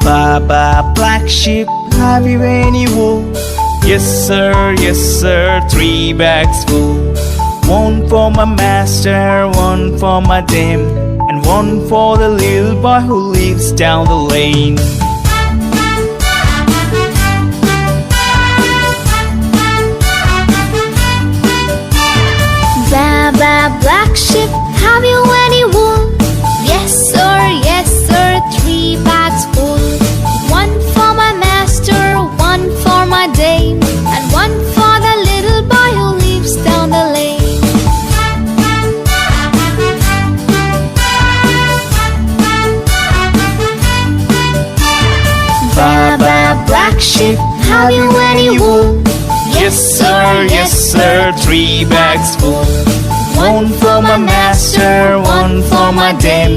Baba, black sheep, have you any wool? Yes sir, 3 bags full. One for my master, one for my dame, and one for the little boy who lives down the lane. Baba, black sheep, have you any wool? Yes sir, 3 bags full. One for my master, one for my dame, and one for the little boy who lives down the lane. Baba, black sheep, have you any wool? Yes sir, 3 bags full. One for my master, one for my dame.